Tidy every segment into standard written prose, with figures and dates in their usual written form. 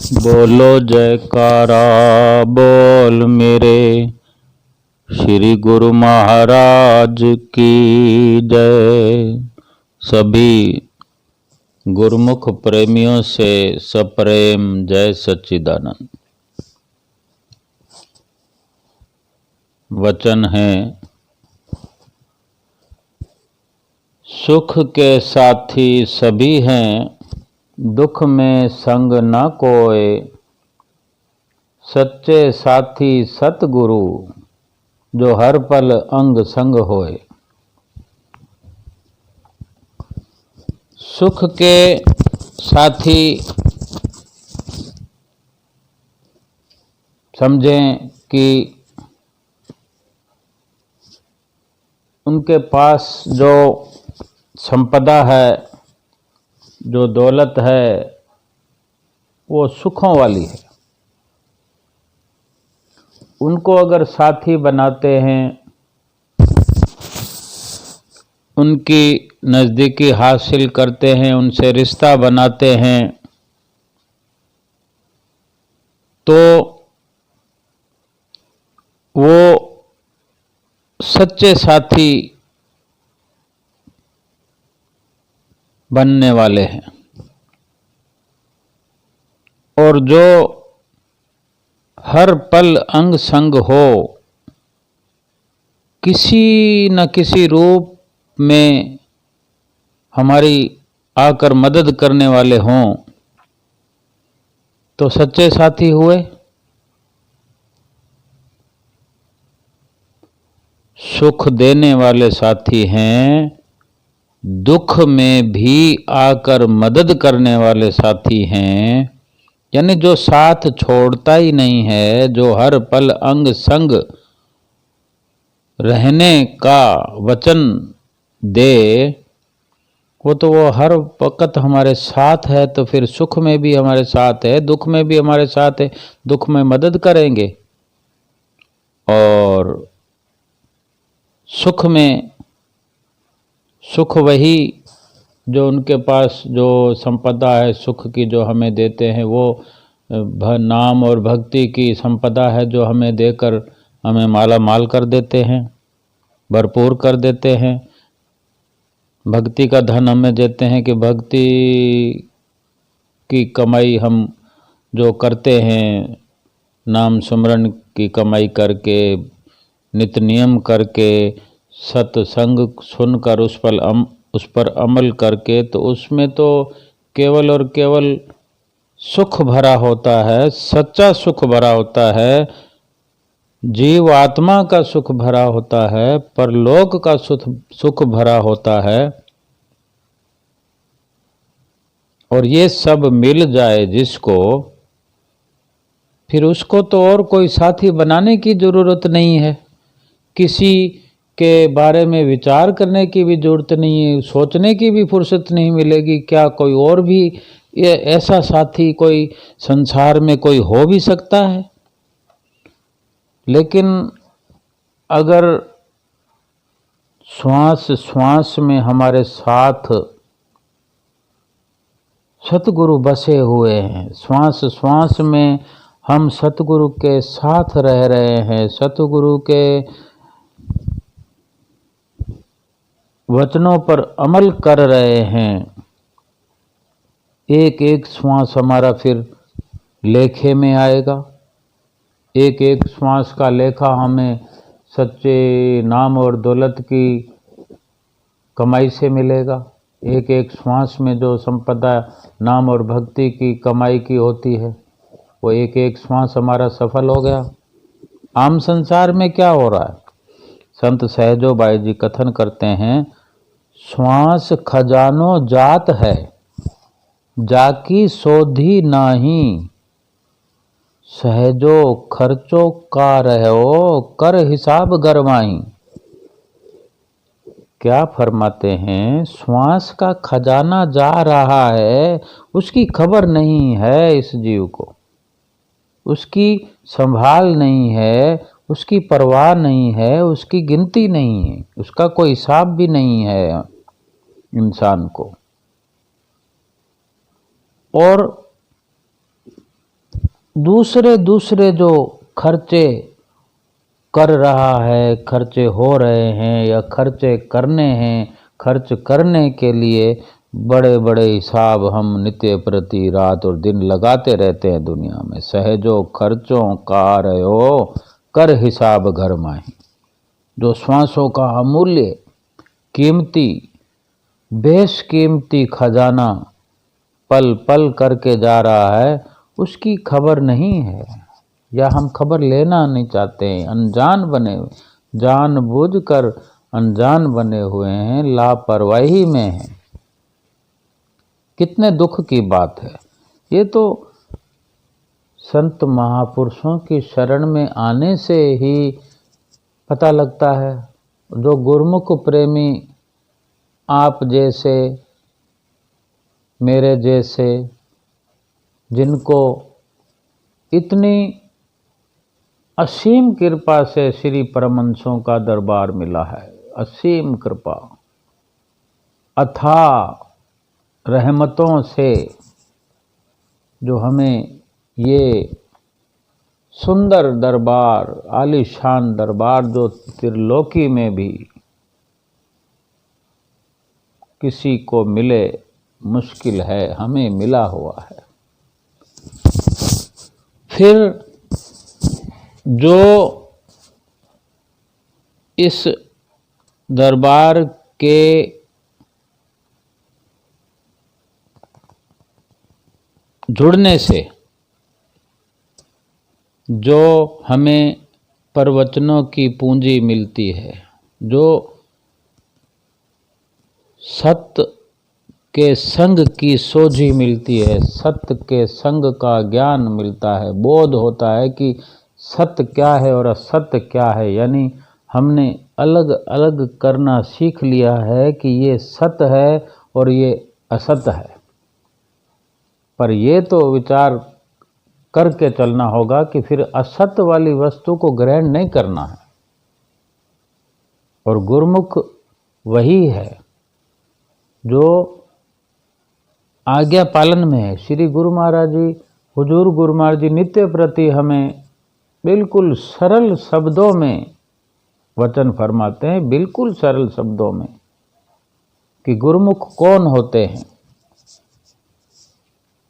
बोलो जयकारा बोल मेरे श्री गुरु महाराज की जय। सभी गुरुमुख प्रेमियों से सप्रेम जय सच्चिदानंद। वचन है, सुख के साथी सभी हैं, दुख में संग न कोय, सच्चे साथी सतगुरु जो हर पल अंग संग होए। सुख के साथी समझें कि उनके पास जो संपदा है, जो दौलत है, वो सुखों वाली है। उनको अगर साथी बनाते हैं, उनकी नज़दीकी हासिल करते हैं, उनसे रिश्ता बनाते हैं, तो वो सच्चे साथी बनने वाले हैं। और जो हर पल अंग संग हो, किसी न किसी रूप में हमारी आकर मदद करने वाले हों, तो सच्चे साथी हुए। सुख देने वाले साथी हैं, दुख में भी आकर मदद करने वाले साथी हैं, यानी जो साथ छोड़ता ही नहीं है, जो हर पल अंग संग रहने का वचन दे, वो हर वक्त हमारे साथ है। तो फिर सुख में भी हमारे साथ है, दुख में भी हमारे साथ है, दुख में मदद करेंगे और सुख में सुख वही जो उनके पास जो संपदा है सुख की जो हमें देते हैं, वो नाम और भक्ति की संपदा है जो हमें देकर हमें माला माल कर देते हैं, भरपूर कर देते हैं। भक्ति का धन हमें देते हैं कि भक्ति की कमाई हम जो करते हैं, नाम सुमरन की कमाई करके, नित्य नियम करके, सत्संग सुनकर उस पर अमल करके, तो उसमें तो केवल और केवल सुख भरा होता है, सच्चा सुख भरा होता है, जीव आत्मा का सुख भरा होता है, परलोक का सुख भरा होता है। और ये सब मिल जाए जिसको, फिर उसको तो और कोई साथी बनाने की जरूरत नहीं है, किसी के बारे में विचार करने की भी जरूरत नहीं है, सोचने की भी फुर्सत नहीं मिलेगी। क्या कोई और भी ये ऐसा साथी कोई संसार में कोई हो भी सकता है? लेकिन अगर श्वास श्वास में हमारे साथ सतगुरु बसे हुए हैं, श्वास श्वास में हम सतगुरु के साथ रह रहे हैं, सतगुरु के वचनों पर अमल कर रहे हैं, एक एक श्वास हमारा फिर लेखे में आएगा। एक एक श्वास का लेखा हमें सच्चे नाम और दौलत की कमाई से मिलेगा। एक एक श्वास में जो संपदा नाम और भक्ति की कमाई की होती है, वो एक एक श्वास हमारा सफल हो गया। आम संसार में क्या हो रहा है? संत सहजो बाई जी कथन करते हैं, श्वास खजानो जात है, जाकी सोधी नाही, सहजो खर्चो का रहो, कर हिसाब गरमाई। क्या फरमाते हैं? श्वास का खजाना जा रहा है, उसकी खबर नहीं है इस जीव को, उसकी संभाल नहीं है, उसकी परवाह नहीं है, उसकी गिनती नहीं है, उसका कोई हिसाब भी नहीं है इंसान को। और दूसरे दूसरे जो खर्चे कर रहा है, खर्चे हो रहे हैं या खर्चे करने हैं, खर्च करने के लिए बड़े बड़े हिसाब हम नित्य प्रति रात और दिन लगाते रहते हैं दुनिया में। सहजो खर्चों का रहो कर हिसाब घर माही। जो श्वासों का अमूल्य कीमती बेशकीमती खजाना पल पल करके जा रहा है, उसकी खबर नहीं है या हम खबर लेना नहीं चाहते हैं। अनजान बने हुए, जानबूझकर अनजान बने हुए हैं, लापरवाही में हैं। कितने दुख की बात है। ये तो संत महापुरुषों की शरण में आने से ही पता लगता है। जो गुरमुख प्रेमी आप जैसे, मेरे जैसे, जिनको इतनी असीम कृपा से श्री परमहंसों का दरबार मिला है, असीम कृपा, अथाह रहमतों से जो हमें ये सुंदर दरबार, आलीशान दरबार जो त्रिलोकी में भी किसी को मिले मुश्किल है, हमें मिला हुआ है। फिर जो इस दरबार के जुड़ने से जो हमें प्रवचनों की पूंजी मिलती है, जो सत्य के संग की सोझी मिलती है, सत्य के संग का ज्ञान मिलता है, बोध होता है कि सत्य क्या है और असत्य क्या है। यानी हमने अलग अलग करना सीख लिया है कि ये सत्य है और ये असत्य है। पर ये तो विचार करके चलना होगा कि फिर असत्य वाली वस्तु को ग्रहण नहीं करना है। और गुरुमुख वही है जो आज्ञा पालन में है। श्री गुरु महाराज जी, हुजूर गुरु महाराज जी नित्य प्रति हमें बिल्कुल सरल शब्दों में वचन फरमाते हैं, बिल्कुल सरल शब्दों में, कि गुरुमुख कौन होते हैं।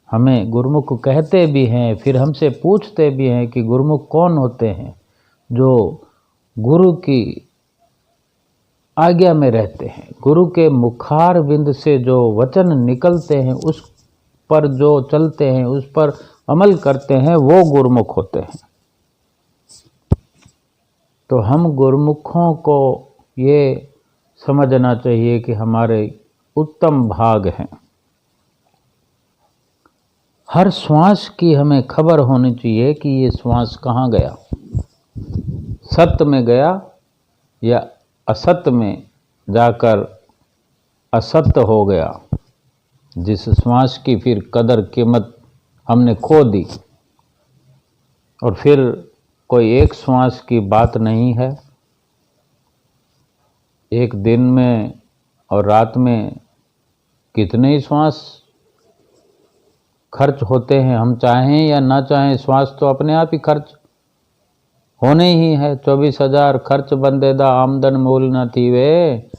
हमें गुरुमुख कहते भी हैं, फिर हमसे पूछते भी हैं कि गुरुमुख कौन होते हैं। जो गुरु की आज्ञा में रहते हैं, गुरु के मुखार बिंद से जो वचन निकलते हैं उस पर जो चलते हैं, उस पर अमल करते हैं, वो गुरुमुख होते हैं। तो हम गुरुमुखों को ये समझना चाहिए कि हमारे उत्तम भाग हैं। हर श्वास की हमें खबर होनी चाहिए कि ये श्वास कहाँ गया, सत्य में गया या असत्य में जाकर असत्य हो गया, जिस श्वास की फिर कदर कीमत हमने खो दी। और फिर कोई एक श्वास की बात नहीं है। एक दिन में और रात में कितने ही श्वास खर्च होते हैं। हम चाहें या ना चाहें, श्वास तो अपने आप ही खर्च होने ही है। 24,000 खर्च बंदे दा आमदन मूल न थीवे,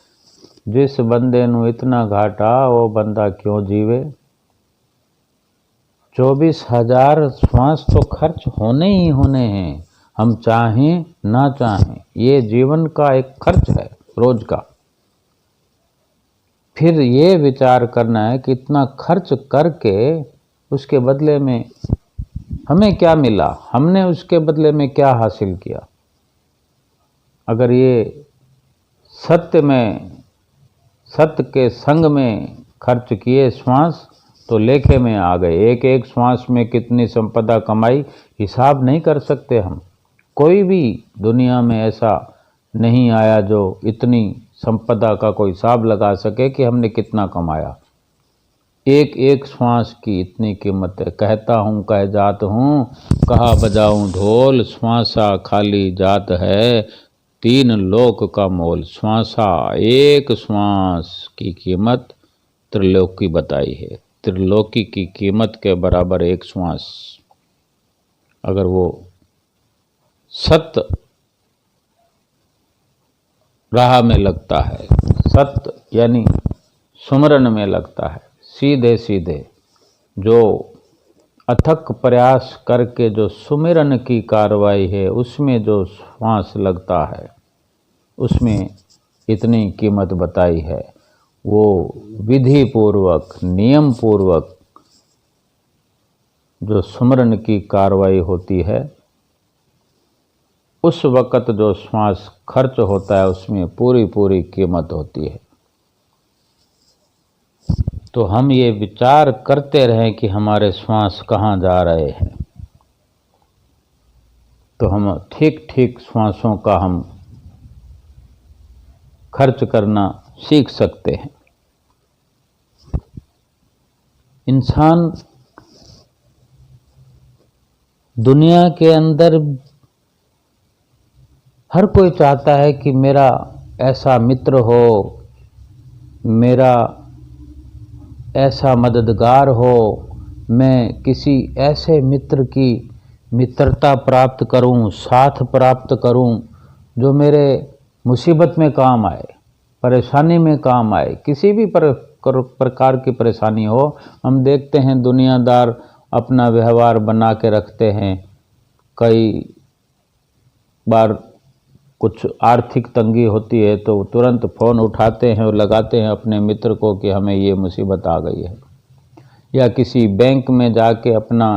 जिस बंदे नू इतना घाटा वो बंदा क्यों जीवे। 24,000 श्वास तो खर्च होने ही होने हैं, हम चाहें ना चाहें। ये जीवन का एक खर्च है रोज का। फिर ये विचार करना है कि इतना खर्च करके उसके बदले में हमें क्या मिला, हमने उसके बदले में क्या हासिल किया। अगर ये सत्य में, सत्य के संग में खर्च किए श्वास, तो लेखे में आ गए। एक एक श्वास में कितनी संपदा कमाई, हिसाब नहीं कर सकते हम। कोई भी दुनिया में ऐसा नहीं आया जो इतनी संपदा का कोई हिसाब लगा सके कि हमने कितना कमाया। एक एक श्वास की इतनी कीमत है। कहता हूँ कह जात हूँ, कहा बजाऊँ ढोल, श्वासा खाली जात है, 3 लोक का मोल। श्वासा, एक श्वास की कीमत त्रिलोकी बताई है। त्रिलोकी की कीमत के बराबर एक श्वास। अगर वो सत्य राह में लगता है, सत्य यानी सुमरन में लगता है, सीधे सीधे जो अथक प्रयास करके जो सुमिरन की कार्रवाई है, उसमें जो श्वास लगता है, उसमें इतनी कीमत बताई है। वो विधि पूर्वक, नियम पूर्वक जो सुमरन की कार्रवाई होती है, उस वक़्त जो श्वास खर्च होता है, उसमें पूरी पूरी कीमत होती है। तो हम ये विचार करते रहें कि हमारे श्वास कहाँ जा रहे हैं, तो हम ठीक ठीक श्वासों का हम खर्च करना सीख सकते हैं। इंसान दुनिया के अंदर हर कोई चाहता है कि मेरा ऐसा मित्र हो, मेरा ऐसा मददगार हो, मैं किसी ऐसे मित्र की मित्रता प्राप्त करूं, साथ प्राप्त करूं, जो मेरे मुसीबत में काम आए, परेशानी में काम आए, किसी भी प्रकार की परेशानी हो। हम देखते हैं दुनियादार अपना व्यवहार बना के रखते हैं। कई बार कुछ आर्थिक तंगी होती है तो तुरंत फ़ोन उठाते हैं और लगाते हैं अपने मित्र को कि हमें ये मुसीबत आ गई है, या किसी बैंक में जाके अपना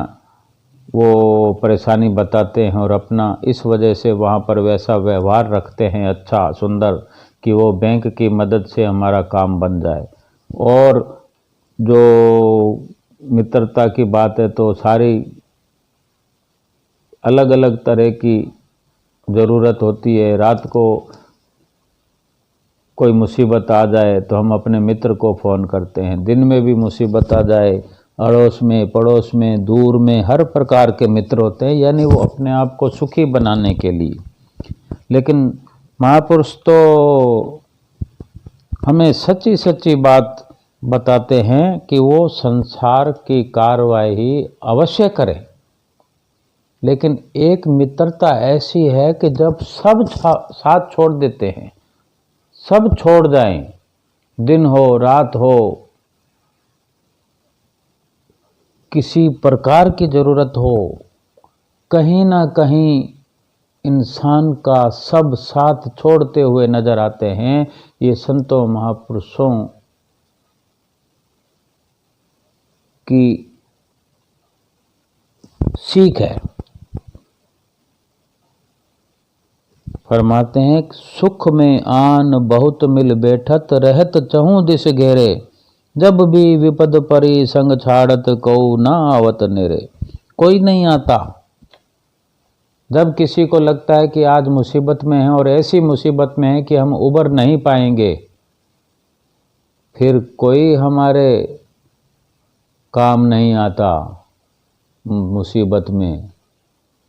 वो परेशानी बताते हैं और अपना इस वजह से वहाँ पर वैसा व्यवहार रखते हैं अच्छा सुंदर कि वो बैंक की मदद से हमारा काम बन जाए। और जो मित्रता की बात है तो सारी अलग अलग तरह की ज़रूरत होती है। रात को कोई मुसीबत आ जाए तो हम अपने मित्र को फ़ोन करते हैं, दिन में भी मुसीबत आ जाए, अड़ोस में, पड़ोस में, दूर में, हर प्रकार के मित्र होते हैं, यानी वो अपने आप को सुखी बनाने के लिए। लेकिन महापुरुष तो हमें सच्ची सच्ची बात बताते हैं कि वो संसार की कार्रवाई अवश्य करें, लेकिन एक मित्रता ऐसी है कि जब सब साथ छोड़ देते हैं, सब छोड़ जाएं, दिन हो रात हो, किसी प्रकार की ज़रूरत हो, कहीं ना कहीं इंसान का सब साथ छोड़ते हुए नजर आते हैं। ये संतों महापुरुषों की सीख है। फरमाते हैं सुख में आन बहुत मिल बैठत, रहत चहूँ दिस घेरे, जब भी विपद परी संग छाड़त कऊ ना आवत नेरे। कोई नहीं आता। जब किसी को लगता है कि आज मुसीबत में है और ऐसी मुसीबत में है कि हम उबर नहीं पाएंगे, फिर कोई हमारे काम नहीं आता मुसीबत में।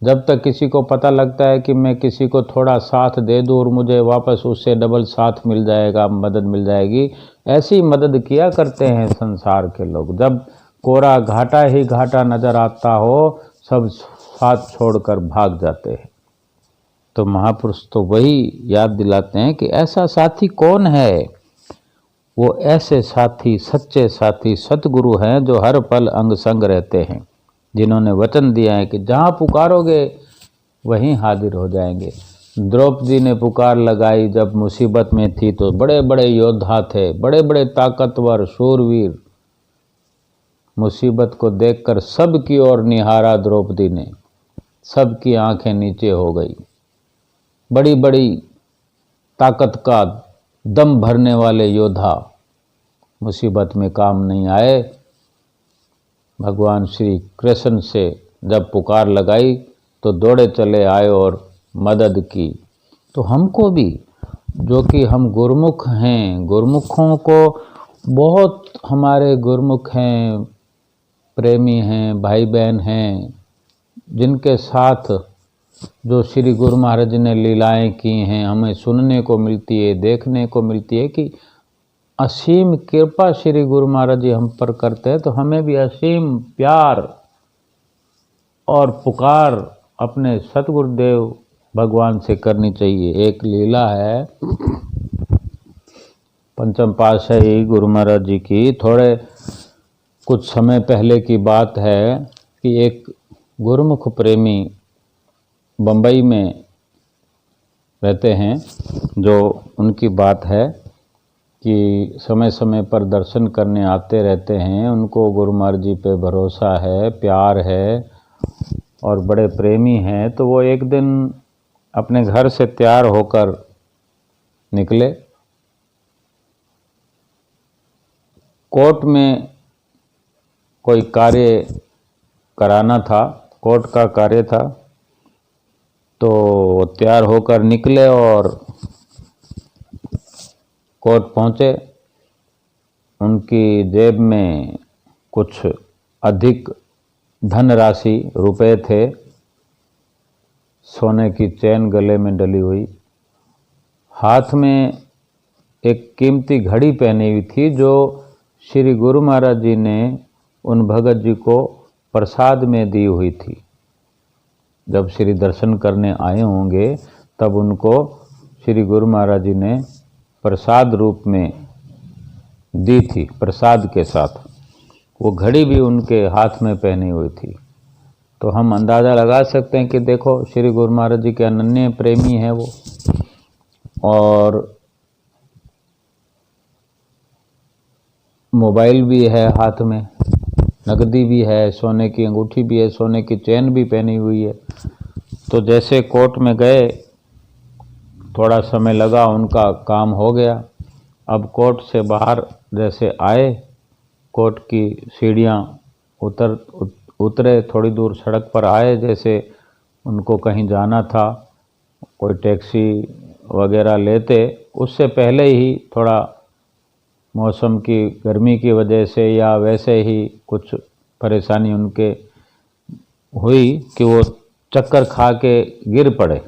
जब तक किसी को पता लगता है कि मैं किसी को थोड़ा साथ दे दूँ और मुझे वापस उससे डबल साथ मिल जाएगा, मदद मिल जाएगी, ऐसी मदद किया करते हैं संसार के लोग। जब कोरा घाटा ही घाटा नज़र आता हो, सब साथ छोड़कर भाग जाते हैं। तो महापुरुष तो वही याद दिलाते हैं कि ऐसा साथी कौन है। वो ऐसे साथी, सच्चे साथी सतगुरु हैं जो हर पल अंग संग रहते हैं, जिन्होंने वचन दिया है कि जहाँ पुकारोगे वहीं हाजिर हो जाएंगे। द्रौपदी ने पुकार लगाई जब मुसीबत में थी तो बड़े बड़े योद्धा थे, बड़े बड़े ताकतवर शूरवीर। मुसीबत को देखकर सबकी ओर निहारा द्रौपदी ने, सबकी आंखें नीचे हो गई। बड़ी बड़ी ताकत का दम भरने वाले योद्धा मुसीबत में काम नहीं आए। भगवान श्री कृष्ण से जब पुकार लगाई तो दौड़े चले आए और मदद की। तो हमको भी, जो कि हम गुरमुख हैं, गुरमुखों को बहुत, हमारे गुरमुख हैं, प्रेमी हैं, भाई बहन हैं, जिनके साथ जो श्री गुरु महाराज ने लीलाएं की हैं, हमें सुनने को मिलती है, देखने को मिलती है कि असीम कृपा श्री गुरु महाराज जी हम पर करते हैं। तो हमें भी असीम प्यार और पुकार अपने सतगुरुदेव भगवान से करनी चाहिए। एक लीला है पंचम पातशाही गुरु महाराज जी की, थोड़े कुछ समय पहले की बात है कि एक गुरुमुख प्रेमी बम्बई में रहते हैं, जो उनकी बात है कि समय समय पर दर्शन करने आते रहते हैं। उनको गुरु महाराज जी पे भरोसा है, प्यार है और बड़े प्रेमी हैं। तो वो एक दिन अपने घर से तैयार होकर निकले। कोर्ट में कोई कार्य कराना था, कोर्ट का कार्य था, तो तैयार होकर निकले और कोर्ट पहुँचे। उनकी जेब में कुछ अधिक धनराशि रुपए थे, सोने की चैन गले में डली हुई, हाथ में एक कीमती घड़ी पहनी हुई थी जो श्री गुरु महाराज जी ने उन भगत जी को प्रसाद में दी हुई थी। जब श्री दर्शन करने आए होंगे तब उनको श्री गुरु महाराज जी ने प्रसाद रूप में दी थी, प्रसाद के साथ वो घड़ी भी उनके हाथ में पहनी हुई थी। तो हम अंदाज़ा लगा सकते हैं कि देखो श्री गुरु महाराज जी के अनन्य प्रेमी हैं वो। और मोबाइल भी है हाथ में, नकदी भी है, सोने की अंगूठी भी है, सोने की चैन भी पहनी हुई है। तो जैसे कोर्ट में गए, थोड़ा समय लगा, उनका काम हो गया। अब कोर्ट से बाहर जैसे आए, कोर्ट की सीढ़ियाँ उतरे, थोड़ी दूर सड़क पर आए, जैसे उनको कहीं जाना था, कोई टैक्सी वगैरह लेते। उससे पहले ही थोड़ा मौसम की गर्मी की वजह से या वैसे ही कुछ परेशानी उनके हुई कि वो चक्कर खा के गिर पड़े।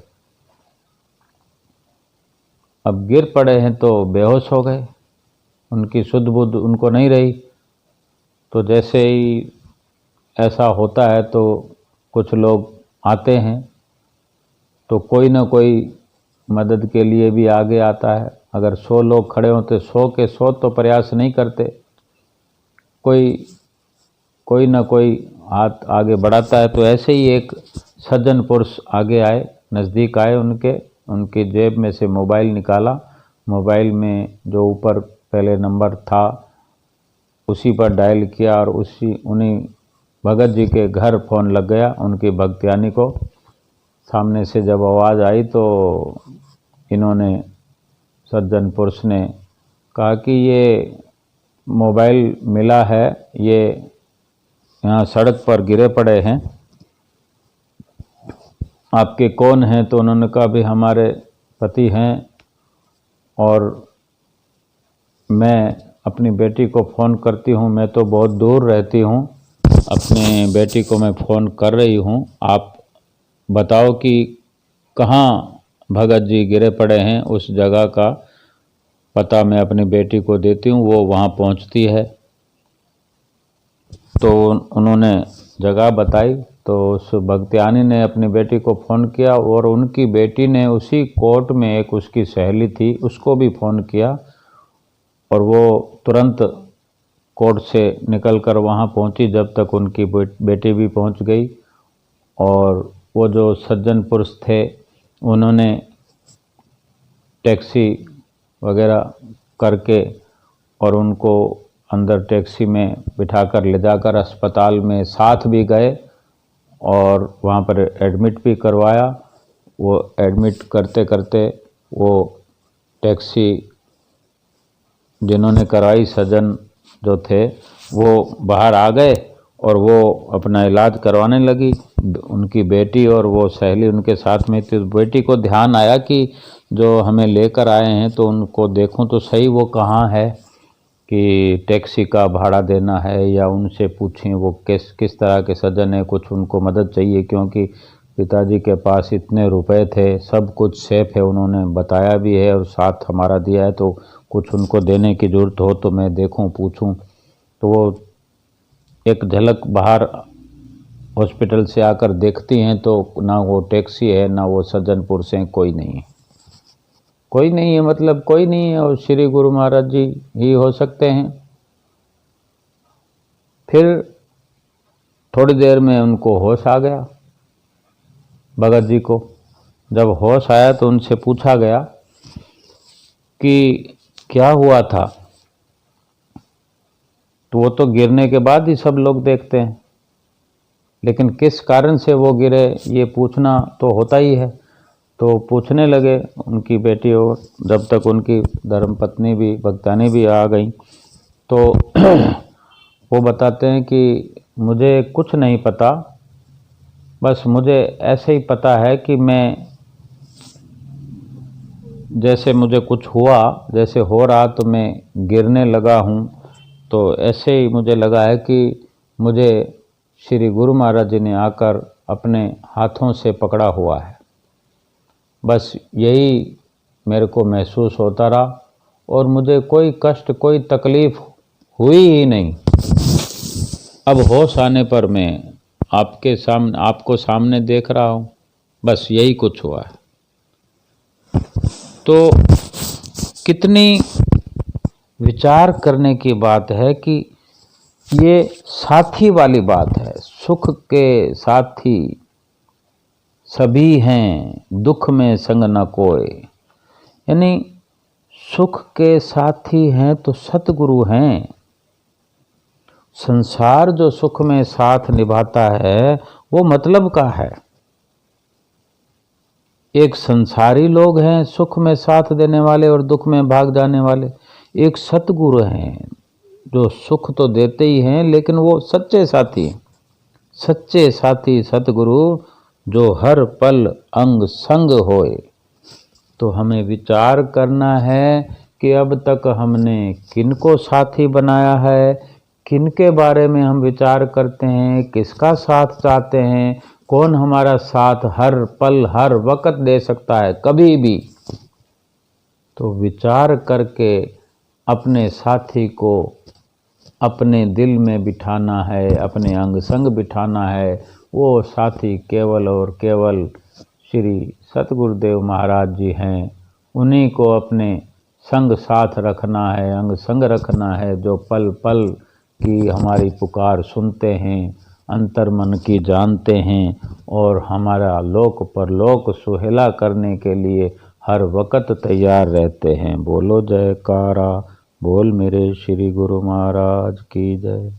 अब गिर पड़े हैं तो बेहोश हो गए, उनकी सुध बुध उनको नहीं रही। तो जैसे ही ऐसा होता है तो कुछ लोग आते हैं, तो कोई ना कोई मदद के लिए भी आगे आता है। अगर 100 लोग खड़े होते, 100 के 100 तो प्रयास नहीं करते, कोई ना कोई हाथ आगे बढ़ाता है। तो ऐसे ही एक सज्जन पुरुष आगे आए, नज़दीक आए, उनकी जेब में से मोबाइल निकाला। मोबाइल में जो ऊपर पहले नंबर था उसी पर डायल किया और उन्हीं भगत जी के घर फ़ोन लग गया, उनकी भक्तियानी को। सामने से जब आवाज़ आई तो इन्होंने, सज्जन पुरुष ने कहा कि ये मोबाइल मिला है, ये यहाँ सड़क पर गिरे पड़े हैं, आपके कौन हैं? तो उन्होंने कहा भी हमारे पति हैं और मैं अपनी बेटी को फ़ोन करती हूँ, मैं तो बहुत दूर रहती हूँ, अपने बेटी को मैं फ़ोन कर रही हूँ, आप बताओ कि कहाँ भगत जी गिरे पड़े हैं, उस जगह का पता मैं अपनी बेटी को देती हूँ, वो वहाँ पहुँचती है। तो उन्होंने जगह बताई। तो उस भक्तियानी ने अपनी बेटी को फ़ोन किया और उनकी बेटी ने उसी कोर्ट में एक उसकी सहेली थी, उसको भी फ़ोन किया और वो तुरंत कोर्ट से निकलकर वहाँ पहुँची। जब तक उनकी बेटी भी पहुँच गई और वो जो सज्जन पुरुष थे उन्होंने टैक्सी वगैरह करके और उनको अंदर टैक्सी में बिठाकर ले जाकर अस्पताल में साथ भी गए और वहाँ पर एडमिट भी करवाया। वो एडमिट करते करते वो टैक्सी जिन्होंने करवाई, सज्जन जो थे, वो बाहर आ गए और वो अपना इलाज करवाने लगी। उनकी बेटी और वो सहेली उनके साथ में थी। बेटी को ध्यान आया कि जो हमें लेकर आए हैं तो उनको देखूं तो सही वो कहाँ है, कि टैक्सी का भाड़ा देना है या उनसे पूछें वो किस तरह के सज्जन है, कुछ उनको मदद चाहिए क्योंकि पिताजी के पास इतने रुपए थे, सब कुछ सेफ है, उन्होंने बताया भी है और साथ हमारा दिया है, तो कुछ उनको देने की ज़रूरत हो तो मैं देखूं पूछूं। तो वो एक झलक बाहर हॉस्पिटल से आकर देखती हैं तो ना वो टैक्सी है, ना वो सज्जनपुर से, कोई नहीं है, कोई नहीं है, मतलब कोई नहीं है, और श्री गुरु महाराज जी ही हो सकते हैं। फिर थोड़ी देर में उनको होश आ गया, भगत जी को। जब होश आया तो उनसे पूछा गया कि क्या हुआ था, तो वो तो गिरने के बाद ही सब लोग देखते हैं, लेकिन किस कारण से वो गिरे ये पूछना तो होता ही है। तो पूछने लगे उनकी बेटी, और जब तक उनकी धर्मपत्नी भी, भक्तानी भी आ गई, तो वो बताते हैं कि मुझे कुछ नहीं पता, बस मुझे ऐसे ही पता है कि मैं, जैसे मुझे कुछ हुआ, जैसे हो रहा तो मैं गिरने लगा हूँ, तो ऐसे ही मुझे लगा है कि मुझे श्री गुरु महाराज जी ने आकर अपने हाथों से पकड़ा हुआ है। बस यही मेरे को महसूस होता रहा, और मुझे कोई कष्ट, कोई तकलीफ हुई ही नहीं। अब होश आने पर मैं आपको सामने देख रहा हूँ, बस यही कुछ हुआ है। तो कितनी विचार करने की बात है कि ये साथी वाली बात है। सुख के साथी सभी हैं, दुख में संग न कोय। यानी सुख के साथी हैं तो सतगुरु हैं। संसार जो सुख में साथ निभाता है वो मतलब का है। एक संसारी लोग हैं सुख में साथ देने वाले और दुख में भाग जाने वाले, एक सतगुरु हैं जो सुख तो देते ही हैं लेकिन वो सच्चे साथी हैं। सच्चे साथी सतगुरु जो हर पल अंग संग होए। तो हमें विचार करना है कि अब तक हमने किनको साथी बनाया है, किनके बारे में हम विचार करते हैं, किसका साथ चाहते हैं, कौन हमारा साथ हर पल हर वक्त दे सकता है, कभी भी। तो विचार करके अपने साथी को अपने दिल में बिठाना है, अपने अंग संग बिठाना है। वो साथी केवल और केवल श्री सतगुरुदेव महाराज जी हैं। उन्हीं को अपने संग साथ रखना है, अंग संग रखना है, जो पल पल की हमारी पुकार सुनते हैं, अंतर मन की जानते हैं, और हमारा लोक परलोक सुहेला करने के लिए हर वक्त तैयार रहते हैं। बोलो जयकारा, बोल मेरे श्री गुरु महाराज की जय।